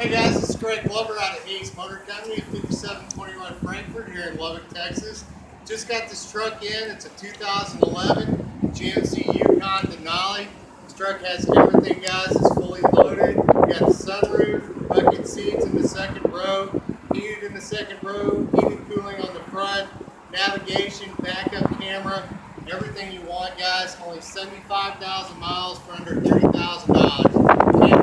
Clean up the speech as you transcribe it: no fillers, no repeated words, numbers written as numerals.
Hey guys, this is Greg Glover out of Hayes Motor Company at 5721 Frankfurt here in Lubbock, Texas. Just got this truck in. It's a 2011 GMC Yukon Denali. This truck has everything, guys. It's fully loaded. You got the sunroof, bucket seats in the second row, heated in the second row, heated cooling on the front, navigation, backup camera, everything you want, guys. Only 75,000 miles for under $30,000.